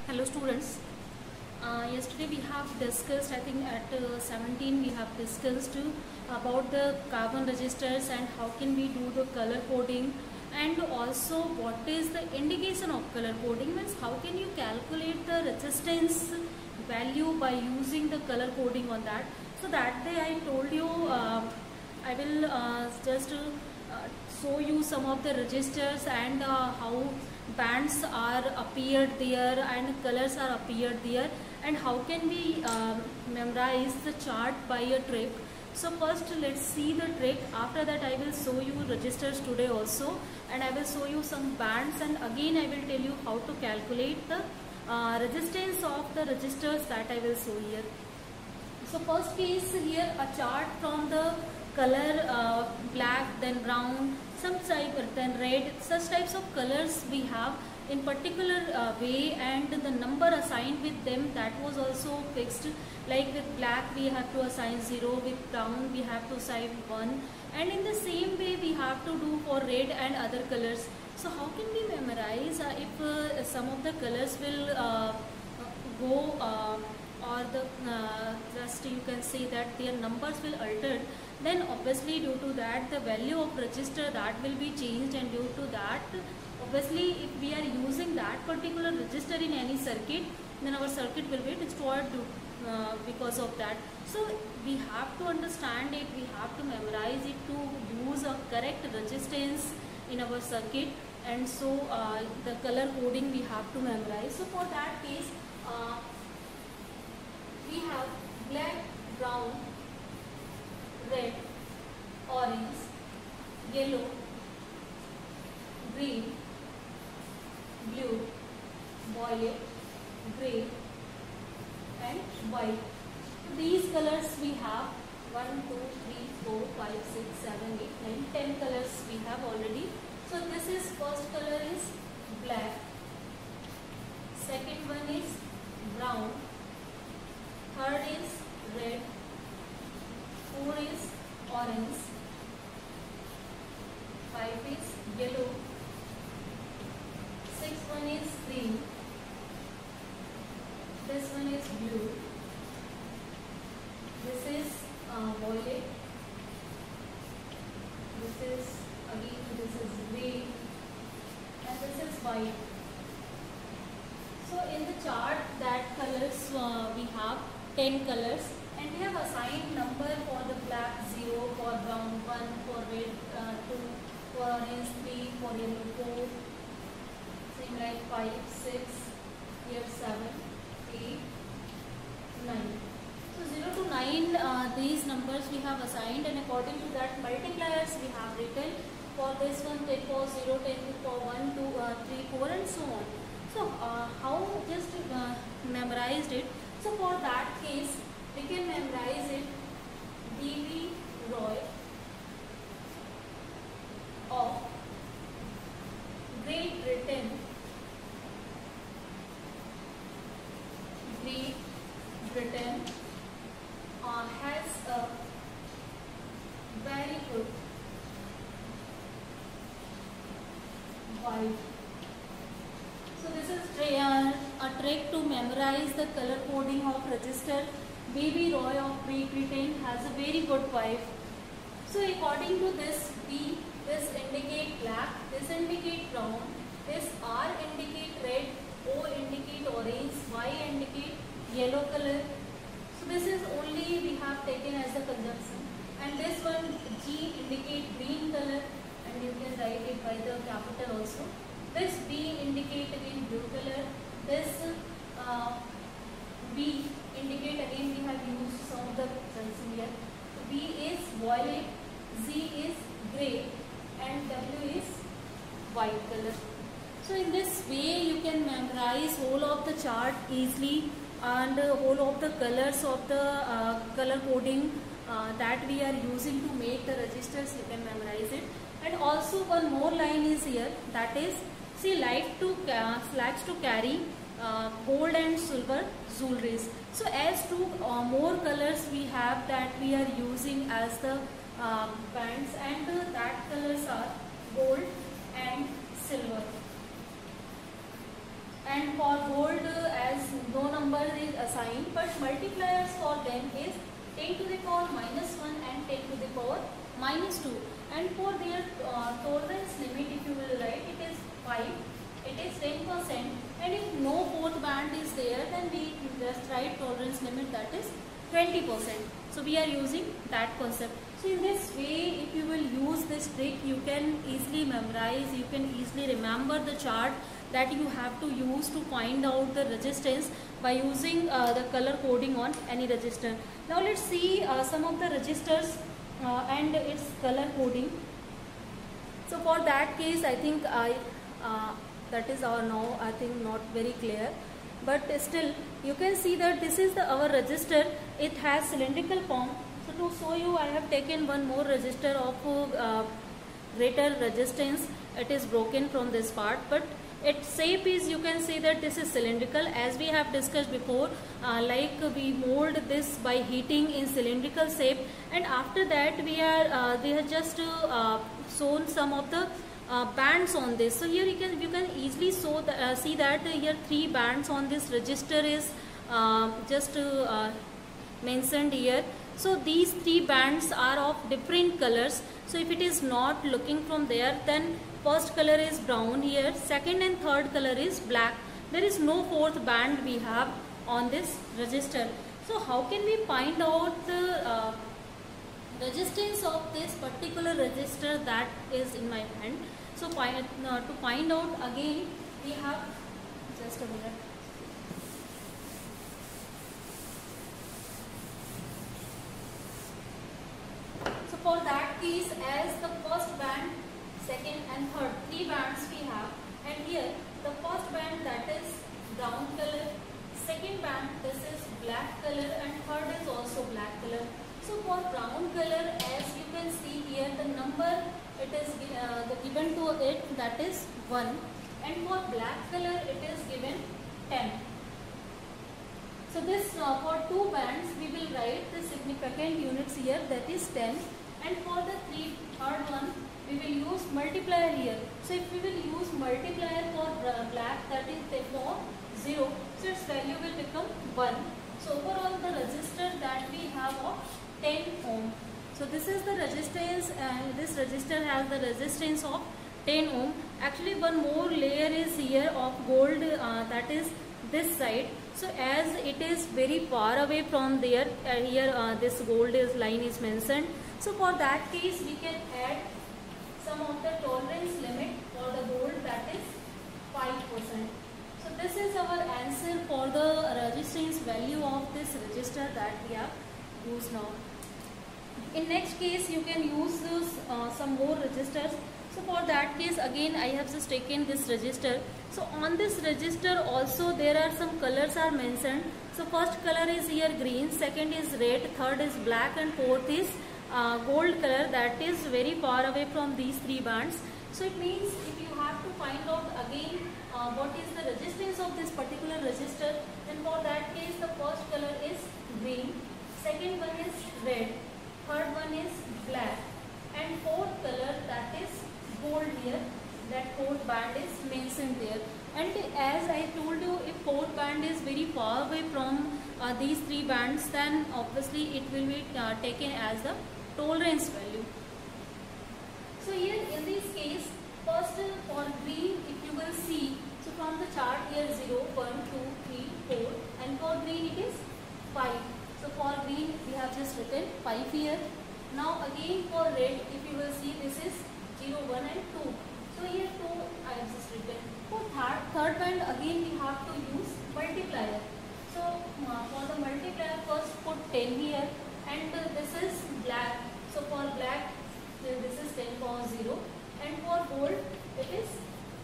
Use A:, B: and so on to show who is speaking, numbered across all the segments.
A: Hello students. Yesterday we have discussed, I think at 17 we have discussed about the carbon registers and how can we do the color coding, and also what is the indication of color coding, means how can you calculate the resistance value by using the color coding on that. So that day I told you I will just show you some of the registers and how bands are appeared there and colors are appeared there, and how can we memorize the chart by a trick. So first let's see the trick. After that I will show you registers today also, and I will show you some bands, and again I will tell you how to calculate the resistance of the registers that I will show here. So first case here, a chart from the color black, then brown, some type, then red, such types of colors we have in particular way, and the number assigned with them, that was also fixed. Like with black we have to assign 0, with brown we have to assign 1, and in the same way we have to do for red and other colors. So how can we memorize if some of the colors will go or the just you can say that their numbers will alter, then obviously due to that the value of register that will be changed, and due to that obviously if we are using that particular register in any circuit, then our circuit will be destroyed because of that. So we have to understand it, we have to memorize it to use a correct resistance in our circuit, and so the color coding we have to memorize. So for that case we have black, brown, red, orange, yellow, green, blue, violet, grey and white. These colors we have 1, 2, 3, 4, 5, 6, 7, 8, 9, 10 colors we have already. So this is first color is black, second one is brown, third is red, 4 is orange, 5 is yellow, 6 one is green, this one is blue, this is violet, this is grey, and this is white. So in the chart that colors we have 10 colors, and we have assigned number for the black 0, for brown 1, for red 2, for orange 3, for yellow 4, same like 5, 6, here 7, 8, 9. So 0 to 9 these numbers we have assigned, and according to that multipliers we have written. For this one 10 for 0, 10 for 1, 2, 3, 4 and so on. So how just memorized it? So for that case we can memorize it. B.V. Roy of Great Britain, has a very good white. So this is a trick to memorize the color coding of register. B.V. Roy of Great Britain has a very good wife. So according to this, B, this indicate black, this indicate brown, this R indicate red, O indicate orange, Y indicate yellow color. So this is only we have taken as a conjunction, and this one G indicate green color, and you can write it by the capital also. This B indicate again blue color, this B indicate again we have used some of the conjunction here. So B is violet, Z is grey and W is white color. So in this way you can memorize whole of the chart easily, and whole of the colors of the color coding that we are using to make the registers, you can memorize it. And also one more line is here, that is, see, likes to carry gold and silver jewelries. So as two more colors we have that we are using as the bands, and that colors are gold and silver. And for gold no number is assigned, but multipliers for them is 10 to the power minus 1 and 10 to the power minus 2. And for their tolerance limit, if you will write, it is 5, it is 10%, and if no fourth band is there, then we just write tolerance limit, that is 20%. So we are using that concept. So in this way, if you will use this trick, you can easily memorize, you can easily remember the chart that you have to use to find out the resistance by using the color coding on any resistor. Now let's see some of the resistors and its color coding. So for that case, I think that is now I think not very clear, but still you can see that this is our resistor. It has cylindrical form. So to show you, I have taken one more resistor of greater resistance. It is broken from this part, but its shape is, you can see that this is cylindrical, as we have discussed before, like we mold this by heating in cylindrical shape, and after that we have just shown some of the bands on this. So here you can easily see that here 3 bands on this resistor is just mentioned here. So these 3 bands are of different colors. So if it is not looking from there, then first color is brown here, second and third color is black. There is no fourth band we have on this resistor. So how can we find out the resistance of this particular resistor that is in my hand? So to find out, again we have, just a minute. So for that case, as the first band, second and third, 3 bands we have, and here the first band, that is brown color, second band, this is black color, and third is also black color. So for brown color, as you can see here, the number it is given to it, that is 1, and for black color it is given 10. So this for 2 bands we will write the significant units here, that is 10, and for the third one we will use multiplier here. So if we will use multiplier for black, that is therefore 0, so its value will become 1. So overall the resistor that we have of 10 ohm. So this is the resistance, and this resistor has the resistance of 10 ohm. Actually one more layer is here of gold, that is this side. So as it is very far away from there, here this gold line is mentioned. So for that case we can add some of the tolerance limit for the gold, that is 5%. So this is our answer for the resistance value of this resistor that we have used now. In next case you can use some more resistors. So for that case, again I have just taken this resistor. So on this resistor also there are some colors are mentioned. So first color is here green, second is red, third is black, and fourth is gold color, that is very far away from these 3 bands. So it means if you have to find out again what is the resistance of this particular resistor, then for that case the first color is green, second one is red, third one is black, and fourth color, that is gold here, that fourth band is mentioned there. And as I told you, if fourth band is very far away from these 3 bands, then obviously it will be taken as the tolerance value. So here in this case, first for green, if you will see, so from the chart here 0, 1, 2, 3, 4, and for green it is 5. So for green we have just written 5 here. Now again for red, if you will see, this is 0, 1 and 2. So here 2 I have just written. For third band again we have to use multiplier. So for the multiplier, first put 10 here, and this is black. So for black this is 10 power 0, and for gold it is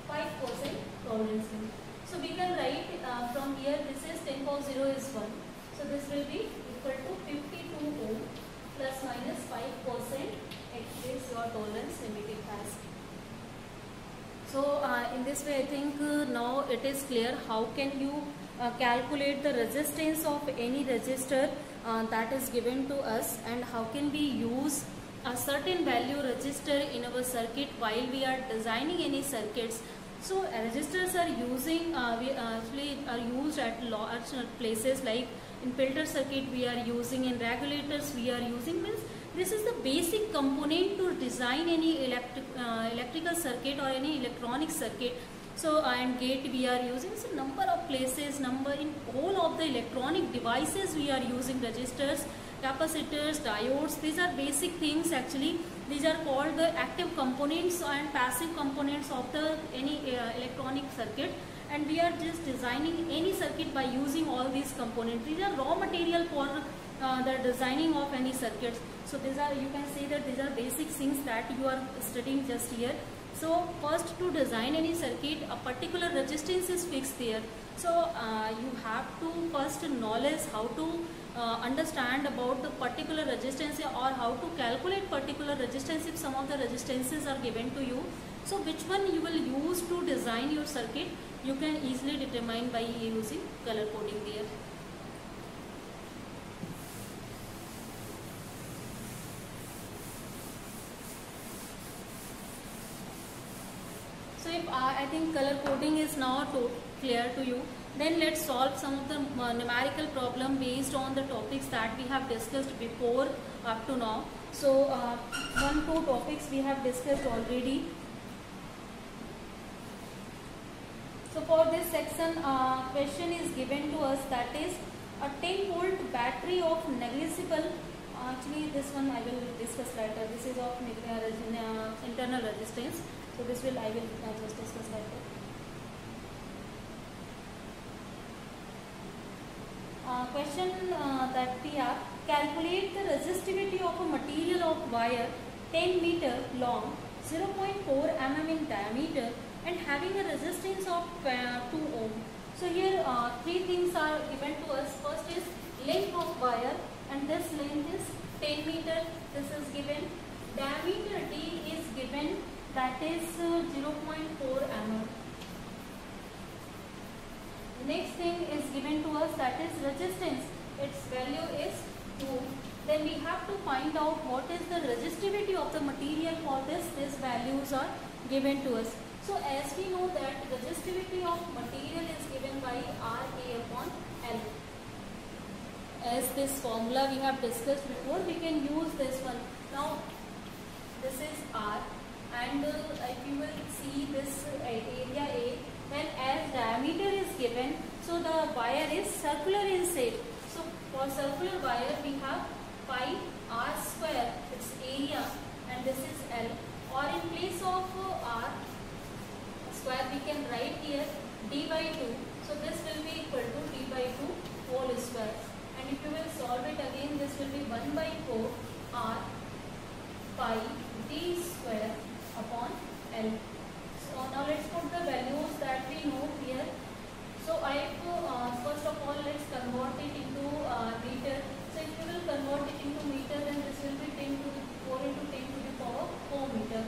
A: 5% tolerance limit. So we can write from here, this is 10 power 0 is 1. So this will be equal to 52 ohm plus minus 5%. It is your tolerance limit it has. So in this way I think now it is clear how can you calculate the resistance of any resistor that is given to us, and how can we use a certain value resistor in our circuit while we are designing any circuits. So resistors are actually are used at large places, like in filter circuit we are using, in regulators we are using. Means this is the basic component to design any electrical circuit or any electronic circuit. So and gate we are using. So number of places, in all of the electronic devices we are using resistors, capacitors, diodes. These are basic things actually. These are called the active components and passive components of the any electronic circuit, and we are just designing any circuit by using all these components. These are raw material for the designing of any circuits. So these are, you can say that these are basic things that you are studying just here. So first, to design any circuit, a particular resistance is fixed there. So you have to first knowledge how to understand about the particular resistance, or how to calculate particular resistance if some of the resistances are given to you. So which one you will use to design your circuit, you can easily determine by using color coding there. So if I think color coding is now clear to you, then let's solve some of the numerical problem based on the topics that we have discussed before up to now. So 1-2 topics we have discussed already. So for this section, question is given to us, that is a 10-volt battery of negligible. Actually this one I will discuss later. This is of internal resistance. So this will I will just discuss later. Question that we have: calculate the resistivity of a material of wire 10 meter long, 0.4 mm in diameter, and having a resistance of 2 ohm. So here three things are given to us. First is length of wire, and this length is 10 meter. This is given. Diameter D is given, that is 0.4 mm. Next thing is given to us, that is resistance. Its value is 2. Then we have to find out what is the resistivity of the material. For this, these values are given to us. So as we know that resistivity of material is given by RA upon L. As this formula we have discussed before, we can use this one. Now this is R, and if you will see this area A, then as diameter is given, so the wire is circular in shape. So for circular wire we have pi R square, its area, and this is L. Or in place of R square we can write here D by 2. So this will be equal to D by 2 whole square. And if you will solve it again, this will be 1 by 4 R pi D square upon L. So now let's put the values that we know here. So I first of all let's convert it into meter. So if you will convert it into meter, then this will be 10 to the 4 into 10 to the power 4 meter.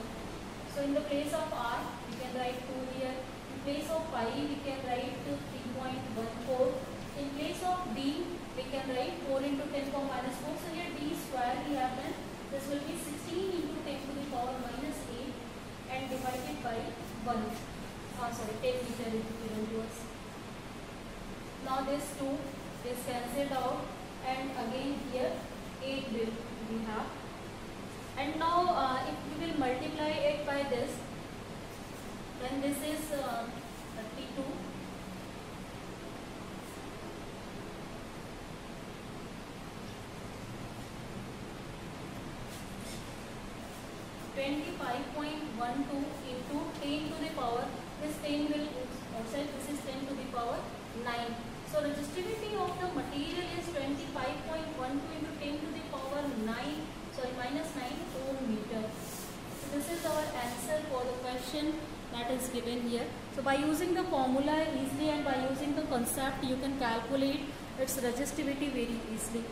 A: So in the place of R we can write 2 here. In place of pi we can write 3.14. In place of D we can write 4 into 10 power minus 4. So here D square we have done. This will be 16 into 10 to the power minus 8 and divided by 1. 10 meter is given to us. Now this 2 is cancelled out, and again here 8 will we have. And now if we will multiply it by this, then this is 32. into 10 to the power, this 10 will outside, this is 10 to the power 9. So resistivity of the material is 25.12 into 10 to the power minus 9 ohm meter. So this is our answer for the question that is given here. So by using the formula easily and by using the concept, you can calculate its resistivity very easily.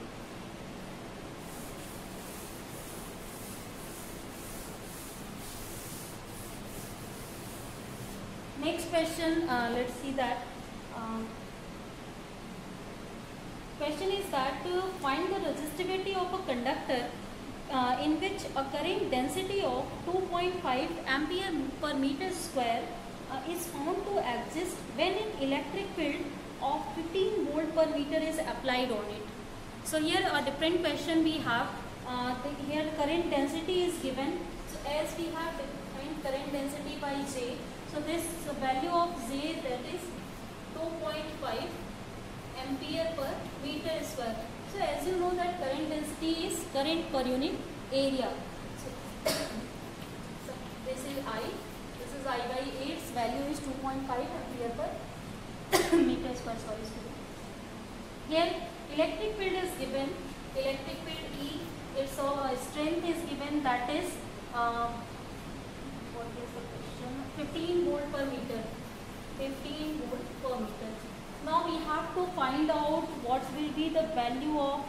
A: Next question, let's see that. Question is that find the resistivity of a conductor in which a current density of 2.5 ampere per meter square is found to exist when an electric field of 15 volt per meter is applied on it. So here a different question we have. Here current density is given. So as we have defined current density by J, so this value of J, that is 2.5 ampere per meter square. So as you know that current density is current per unit area. So this is I. This is I by 8. Its value is 2.5 ampere per meter square. Sorry, student. Here electric field is given. Electric field E. Its strength is given. That is what is the question? 15 volt per meter. 15 volt per meter. Now we have to find out what will be the value of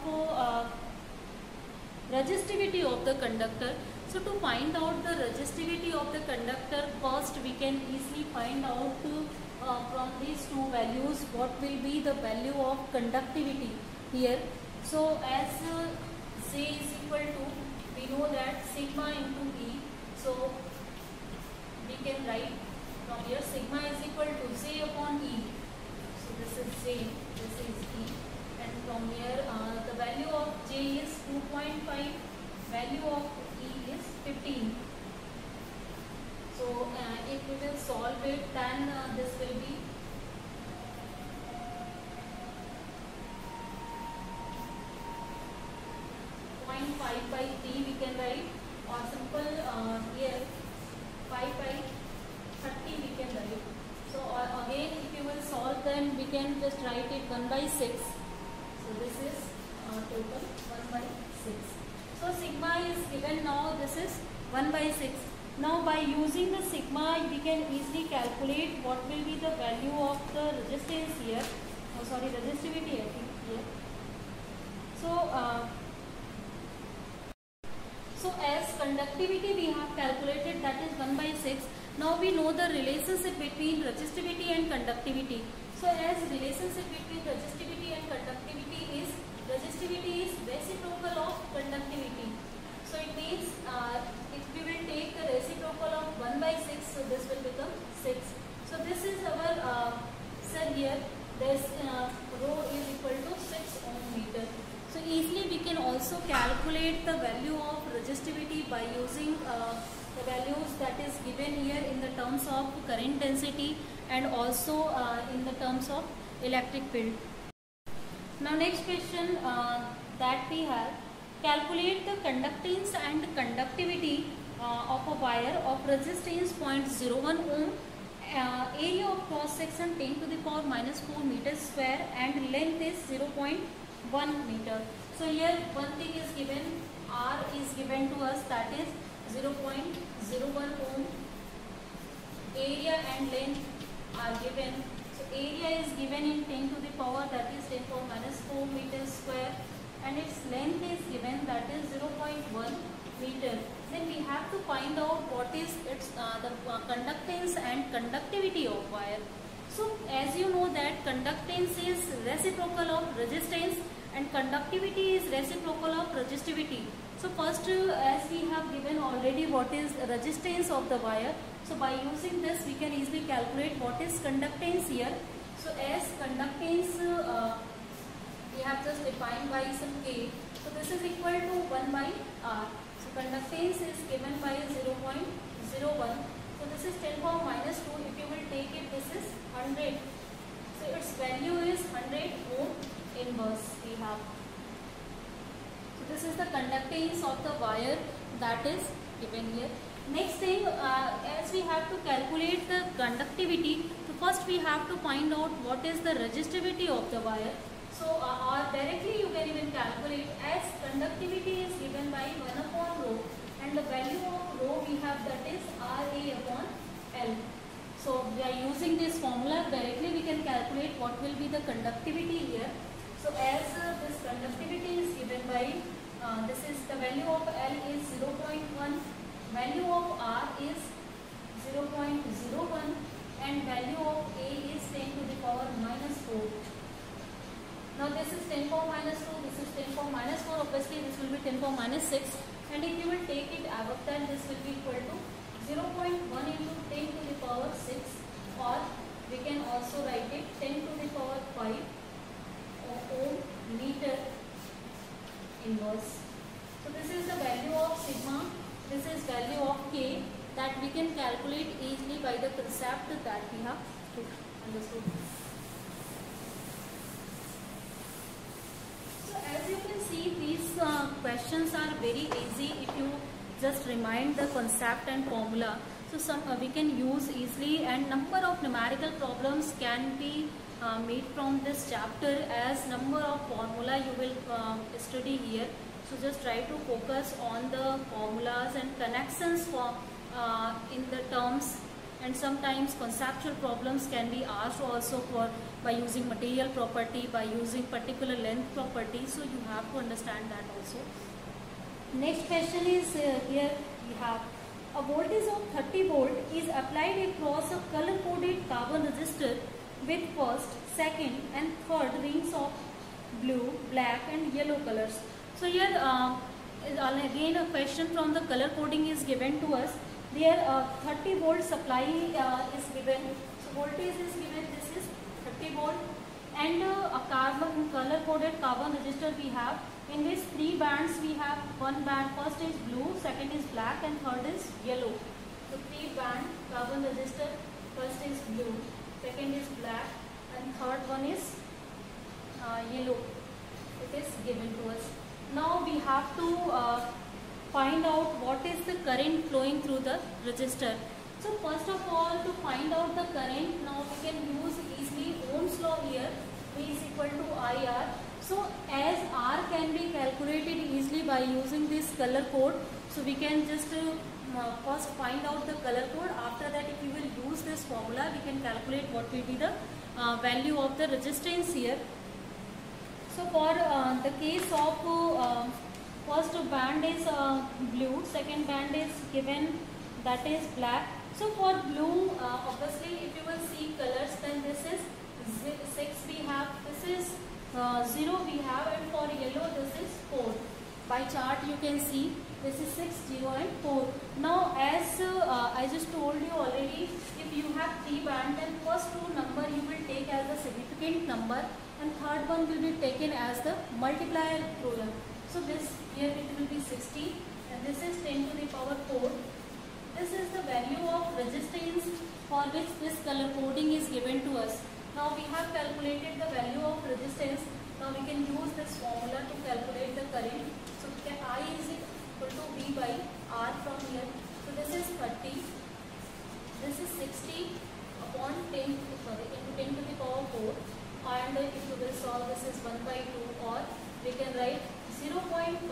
A: resistivity of the conductor. So to find out the resistivity of the conductor, first we can easily find out from these two values what will be the value of conductivity here. So as J is equal to, we know that sigma into E. So we can write from here sigma is equal to J upon E. So this is J, this is E, and from here the value of J is 2.5, value of E is 15. So if we will solve it, then this will be 0.5 by 3 we can write, or simple here 5 by 30 we can write. So again if you will solve, then we can just write it 1 by 6. So this is total 1 by 6. So sigma is given now, this is 1 by 6. Now by using the sigma we can easily calculate what will be the value of the resistance here. Oh sorry, resistivity I think here. So as conductivity we have calculated, that is 1 by 6. Now we know the relationship between resistivity and conductivity. So as relationship between resistivity and conductivity is, resistivity is reciprocal of conductivity. So it means if we will take the reciprocal of 1 by 6, so this will become 6. So this is our cell here. This rho is equal to 6 ohm meter. So easily we can also calculate the value of resistivity by using the values that is given here in the terms of current density and also in the terms of electric field. Now next question that we have, calculate the conductance and conductivity of a wire of resistance 0.01 ohm, area of cross section 10 to the power minus 4 meters square, and length is 0.1 meter. So here one thing is given, R is given to us, that is 0.01 ohm, area and length are given. So area is given in 10 to the power, that is 10 power minus 4 meters square, and its length is given, that is 0.1 meter. Then we have to find out what is its the conductance and conductivity of wire. So as you know that conductance is reciprocal of resistance and conductivity is reciprocal of resistivity. So first as we have given already what is resistance of the wire. So by using this we can easily calculate what is conductance here. So as conductance we have just defined by some K. So this is equal to 1 by R. So conductance is given by 0.01. So this is 10 power minus 2. If you will take it, this is 100. So its value is 100 ohm inverse we have. So this is the conductance of the wire that is given here. Next thing, as we have to calculate the conductivity, so first we have to find out what is the resistivity of the wire. So or directly you can even calculate, as conductivity is given by 1 upon rho, and the value of rho we have, that is RA upon L. So by using this formula directly we can calculate what will be the conductivity here. So as this conductivity is given by, this is the value of L is 0.1, value of R is 0.01, and value of A is 10 to the power minus 4. Now this is 10 power minus 2, this is 10 power minus 4, obviously this will be 10 power minus 6, and if you will take it above, then this will be equal to 0.1 into 10 to the power 6 or we can also write it 10 to the power 5 ohm meter inverse. So this is the value of sigma, this is value of K that we can calculate easily by the concept that we have understood. So as you can see, these questions are very easy if you just remind the concept and formula. So we can use easily, and number of numerical problems can be made from this chapter, as number of formula you will study here. So just try to focus on the formulas and connections for in the terms, and sometimes conceptual problems can be asked also for by using material property, by using particular length property. So you have to understand that also. Next question is here we have a voltage of 30 volt is applied across a color coded carbon resistor with first, second and third rings of blue, black and yellow colors. So here again a question from the color coding is given to us. There 30 volt supply is given. So voltage is given, this is 30 volt, and a carbon color coded carbon resistor we have. In these three bands we have one band, first is blue, second is black and third is yellow. So three band carbon resistor, first is blue, second is black and third one is yellow. It is given to us. Now we have to find out what is the current flowing through the resistor. So first of all, to find out the current, now we can use easily Ohm's law here. V is equal to IR. So as R can be calculated easily by using this color code, so we can just first find out the color code. After that, if you will use this formula, we can calculate what will be the value of the resistance here. So for the case of first band is blue, second band is given, that is black. So for blue, obviously if you will see colors, then this is 6 we have, this is 0 we have, and for yellow this is 4. By chart you can see this is 6, 0 and 4. Now as I just told you already, if you have 3 bands, then first 2 number you will take as a significant number and third one will be taken as the multiplier ruler. So this here it will be 60 and this is 10 to the power 4. This is the value of resistance for which this color coding is given to us. Now we have calculated the value of resistance. Now we can use this formula to calculate the current. So I is equal to V by R from here. So this is 30. This is 60 upon 10 into 10 to the power 4. And if you will solve, this is 1 by 2, or we can write 0.5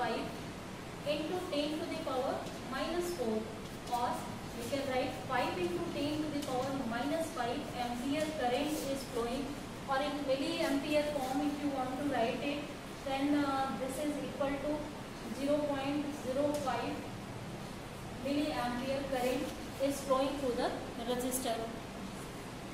A: into 10 to the power minus 4, or we can write 5 into 10 to the power minus 5 ampere current is flowing, or in milliampere form if you want to write it, then this is equal to 0.05 milliampere current is flowing through the resistor.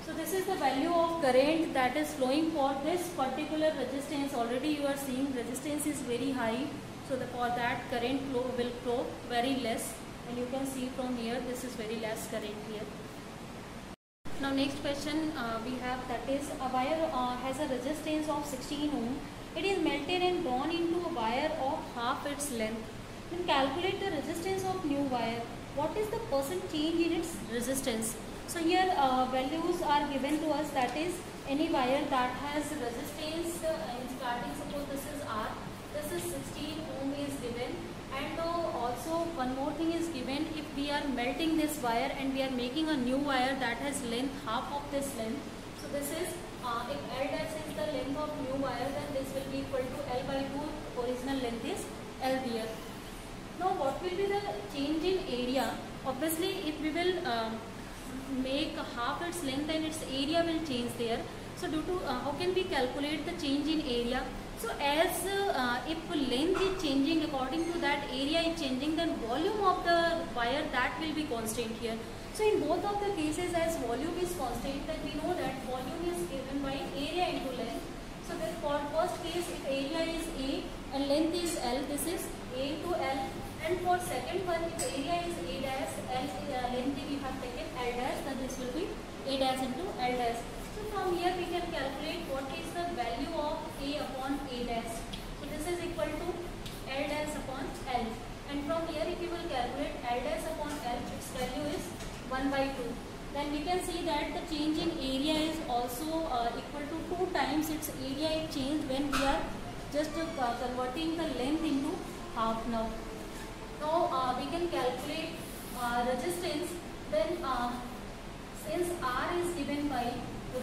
A: So this is the value of current that is flowing for this particular resistance. Already you are seeing resistance is very high, so for that current flow will flow very less, and you can see from here this is very less current here. Now next question we have, that is a wire has a resistance of 16 ohm. It is melted and drawn into a wire of half its length. Then calculate the resistance of new wire. What is the percent change in its resistance? So here values are given to us, that is any wire that has resistance in starting, suppose this is R, this is 16 ohm is given, and also one more thing is given, if we are melting this wire and we are making a new wire that has length half of this length. So this is if L dash is the length of new wire, then this will be equal to L by 2, original length is L here. Now what will be the change in area? Obviously if we will make half its length, and its area will change there. So due to how can we calculate the change in area? So as if length is changing, according to that area is changing, then volume of the wire that will be constant here. So in both of the cases, as volume is constant, then we know that volume is given by area into length. So that for first case, if area is A and length is L, this is A to L. And for second one, if area is A dash, L length we have taken L dash, then this will be A dash into L dash. So from here we can calculate what is the value of A upon A dash. So this is equal to L dash upon L. And from here if you will calculate L dash upon L, its value is 1 by 2. Then we can see that the change in area is also equal to 2 times its area is changed when we are just converting the length into half now. Now we can calculate resistance. Then since R is given by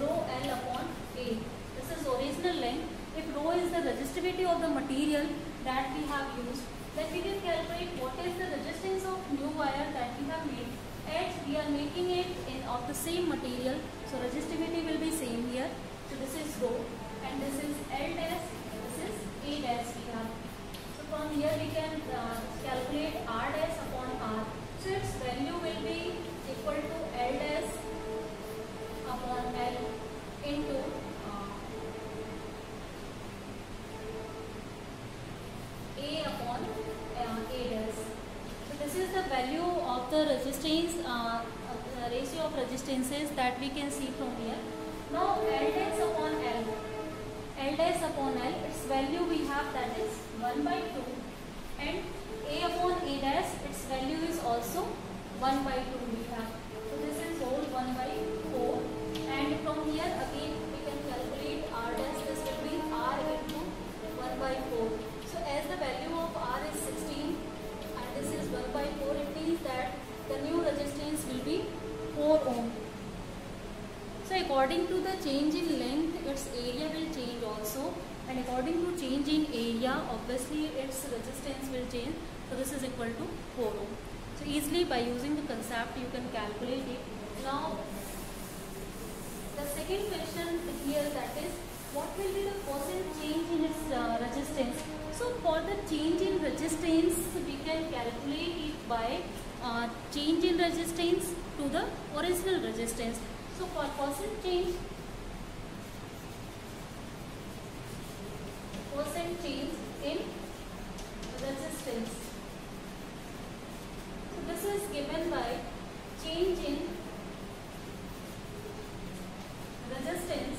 A: rho L upon A, this is original length. If rho is the resistivity of the material that we have used, then we can calculate what is the resistance of new wire that we have made. As we are making it of the same material, so resistivity will be same here. So this is rho and this is L dash, this is A dash we have. So from here we can calculate R dash upon R. So its value will be equal to L dash upon L into A upon A dash. So this is the value of the resistance, ratio of resistances that we can see from here. Now L dash upon L. L dash upon L, its value we have, that is 1 by 2, and A upon A dash, its value is also 1 by 2 we have. So this is whole 1 by 4, and from here again we can calculate R dash. This will be R into 1 by 4. So as the value of R is 16 and this is 1 by 4, it means that the new resistance will be 4 ohm. So according to the change in length, its area will change also, and according to change in area, obviously its resistance will change. So this is equal to 4 ohm. So easily by using the concept you can calculate it. Now the second question here, that is what will be the percent change in its resistance. So for the change in resistance we can calculate it by change in resistance to the original resistance. So for percent change in resistance, so this is given by change in resistance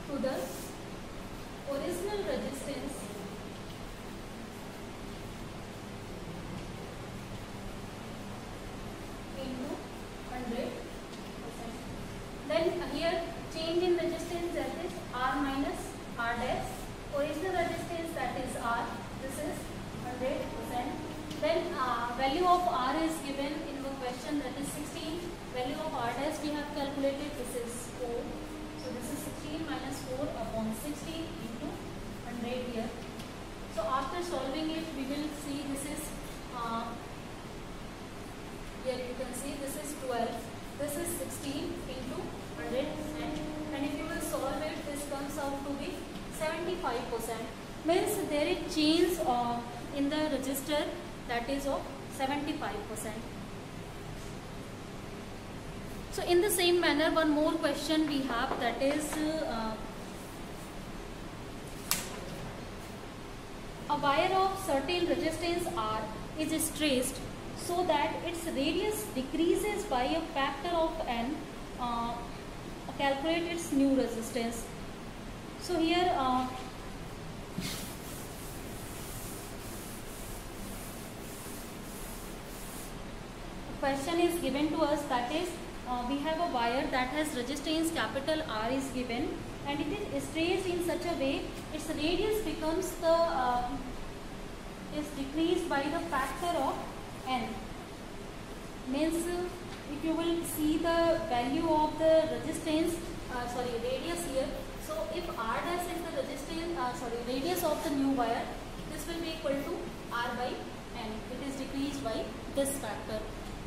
A: to the original resistance into 100%. Then here change in resistance, that is R minus R dash. Original resistance, that is R. This is 100%. Then value of R is given in the question, that is 16. Value of R dash we have calculated. This is 4. So this is 16 minus 4 upon 60 into 100 here. So after solving it, we will see this is here you can see this is 12. This is 16 into 100%. And if you will solve it, this comes out to be 75%. Means there is change in the resistor, that is of 75%. So in the same manner, one more question we have, that is a wire of certain resistance R is stressed so that its radius decreases by a factor of n. Calculate its new resistance. So here question is given to us, that is we have a wire that has resistance capital R is given, and it is stressed in such a way its radius becomes is decreased by the factor of n. Means if you will see the value of the resistance, radius here. So if R dash is the resistance, radius of the new wire, this will be equal to R by n. It is decreased by this factor.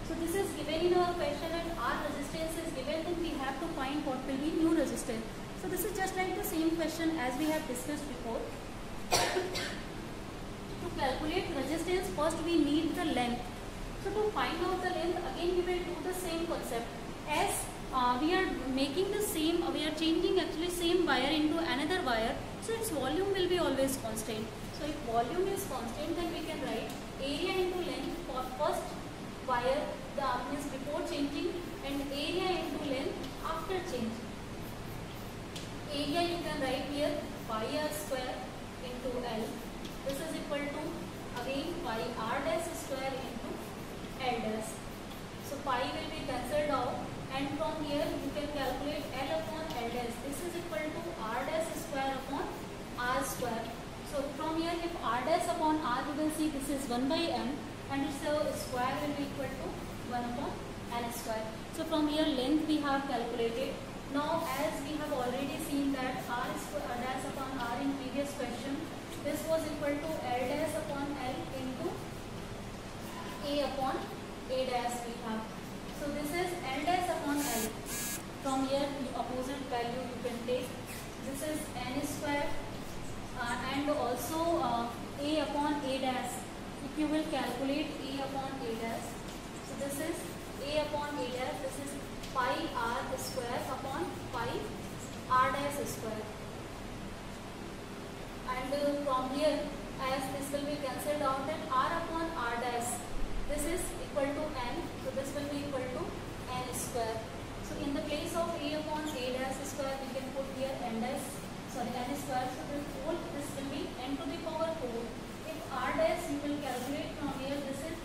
A: So this is given in our question, and R resistance is given, then we have to find what will be new resistance. So this is just like the same question as we have discussed before. To calculate resistance, first we need the length. So to find out the length, again we will do the same concept. As we are making the same, we are changing actually same wire into another wire, so its volume will be always constant. So if volume is constant, then we can write area into length for first wire the means before changing, and area into length after changing. Area you can write here pi r square into L. This is equal to again pi r dash square into L dash. So pi will be cancelled out, and from here you can calculate L upon L dash. This is equal to r dash square upon r square. So from here, if r dash upon r, you will see this is 1 by m, and its square will be equal to 1 upon l square. So from here length we have calculated. Now as we have already seen that r square dash upon r in previous question, this was equal to l dash upon l into a upon a dash we have. So this is l dash upon l. From here the opposite value you can take. This is n square and also a upon a dash. If you will calculate a upon a dash, so this is a upon a dash, this is pi r square upon pi r dash square. And from here, as this will be cancelled out, then r upon r dash, this is equal to n, so this will be equal to n square. So in the place of a upon a dash square, we can put here n square, so this will be n to the power 4. If r dash you will calculate from here, this is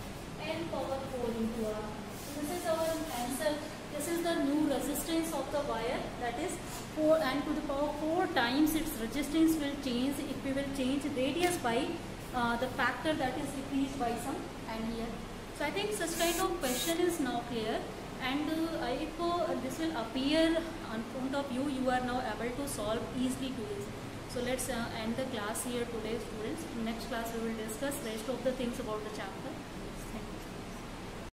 A: n power 4 into r. So this is our answer. This is the new resistance of the wire, that is 4 n to the power 4 times its resistance will change if we will change radius by the factor that is decreased by some n here. So I think such kind of question is now clear, and if this will appear in front of you, you are now able to solve easily to this. So let's end the class here today, students. In next class we will discuss rest of the things about the chapter.